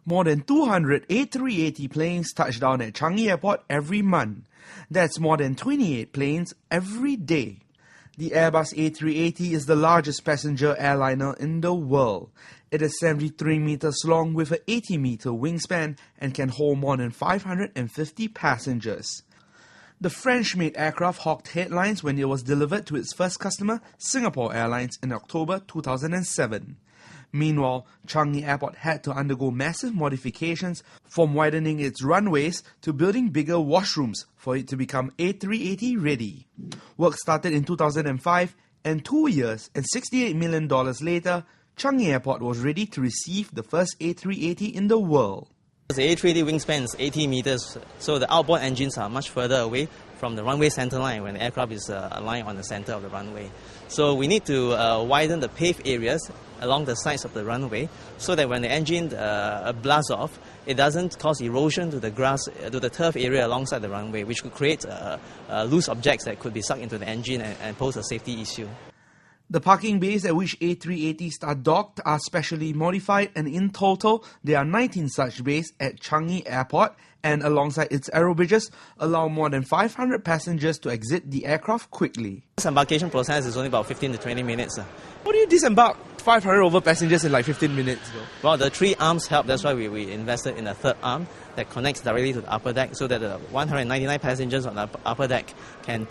More than 200 A380 planes touch down at Changi Airport every month. That's more than 28 planes every day. The Airbus A380 is the largest passenger airliner in the world. It is 73 meters long with an 80-meter wingspan and can hold more than 550 passengers. The French-made aircraft hawked headlines when it was delivered to its first customer, Singapore Airlines, in October 2007. Meanwhile, Changi Airport had to undergo massive modifications, from widening its runways to building bigger washrooms for it to become A380 ready. Work started in 2005, and 2 years and $68 million later, Changi Airport was ready to receive the first A380 in the world. The A380 wingspan is 80 meters, so the outboard engines are much further away from the runway center line when the aircraft is aligned on the center of the runway. So we need to widen the paved areas along the sides of the runway so that when the engine blasts off, it doesn't cause erosion to the grass, to the turf area alongside the runway, which could create loose objects that could be sucked into the engine and pose a safety issue. The parking bays at which A380s are docked are specially modified, and in total, there are 19 such bays at Changi Airport, and alongside its aerobridges, allow more than 500 passengers to exit the aircraft quickly. The disembarkation process is only about 15 to 20 minutes. How do you disembark 500 over passengers in like 15 minutes? Well, the three arms help. That's why we invested in a third arm that connects directly to the upper deck so that the 199 passengers on the upper deck can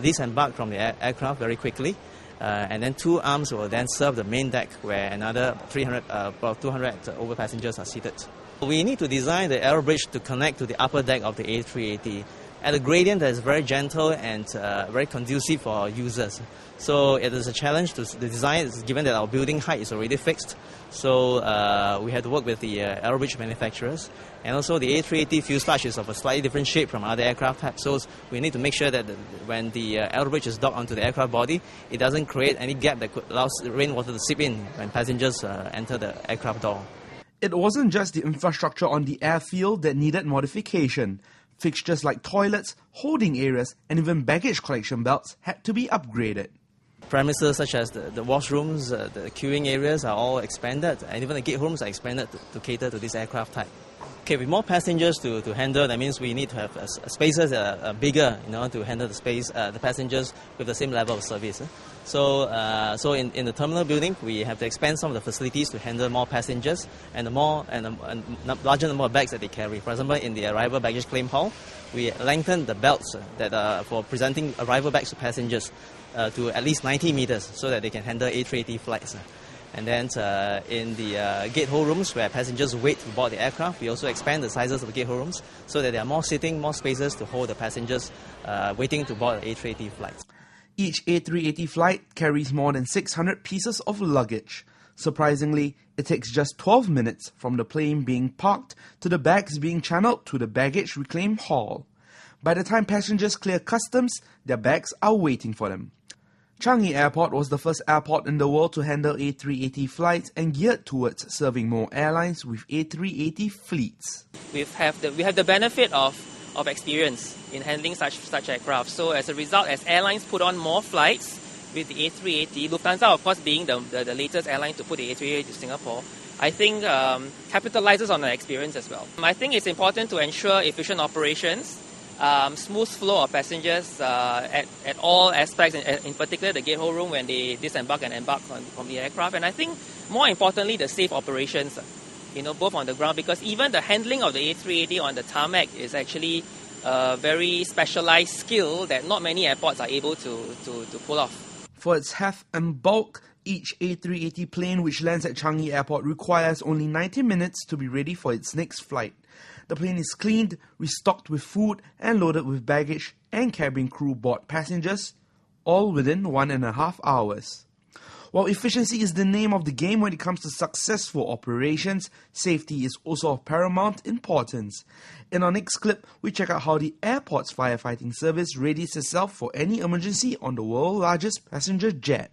disembark from the aircraft very quickly. And then two arms will then serve the main deck where another 200 over passengers are seated. We need to design the aero bridge to connect to the upper deck of the A380 at a gradient that is very gentle and very conducive for our users. So it is a challenge to the design, given that our building height is already fixed. So we had to work with the aero bridge manufacturers. And also the A380 fuselage is of a slightly different shape from other aircraft types. So we need to make sure that when the aero bridge is docked onto the aircraft body, it doesn't create any gap that could allow rainwater to seep in when passengers enter the aircraft door. It wasn't just the infrastructure on the airfield that needed modification. Fixtures like toilets, holding areas, and even baggage collection belts had to be upgraded. Premises such as the washrooms, the queuing areas are all expanded, and even the gate rooms are expanded to cater to this aircraft type. Okay, with more passengers to handle, that means we need to have spaces that are bigger, to handle the passengers with the same level of service. So in the terminal building, we have to expand some of the facilities to handle more passengers and a larger number of bags that they carry. For example, in the arrival baggage claim hall, we lengthened the belts that are for presenting arrival bags to passengers to at least 90 meters so that they can handle A380 flights. And then in the gate hold rooms where passengers wait to board the aircraft, we also expand the sizes of the gate hold rooms so that there are more seating, more spaces to hold the passengers waiting to board the A380 flights. Each A380 flight carries more than 600 pieces of luggage. Surprisingly, it takes just 12 minutes from the plane being parked to the bags being channeled to the baggage reclaim hall. By the time passengers clear customs, their bags are waiting for them. Changi Airport was the first airport in the world to handle A380 flights and geared towards serving more airlines with A380 fleets. We have the benefit of experience in handling such aircraft. So as a result, as airlines put on more flights with the A380, Lufthansa of course being the latest airline to put the A380 to Singapore, I think capitalizes on the experience as well. I think it's important to ensure efficient operations, smooth flow of passengers at all aspects, in particular the gate hold room when they disembark and embark from the aircraft. And I think more importantly, the safe operations, both on the ground, because even the handling of the A380 on the tarmac is actually a very specialized skill that not many airports are able to pull off. For its heft and bulk, each A380 plane which lands at Changi Airport requires only 90 minutes to be ready for its next flight. The plane is cleaned, restocked with food, and loaded with baggage, and cabin crew board passengers, all within 1.5 hours. While efficiency is the name of the game when it comes to successful operations, safety is also of paramount importance. In our next clip, we check out how the airport's firefighting service readies itself for any emergency on the world's largest passenger jet.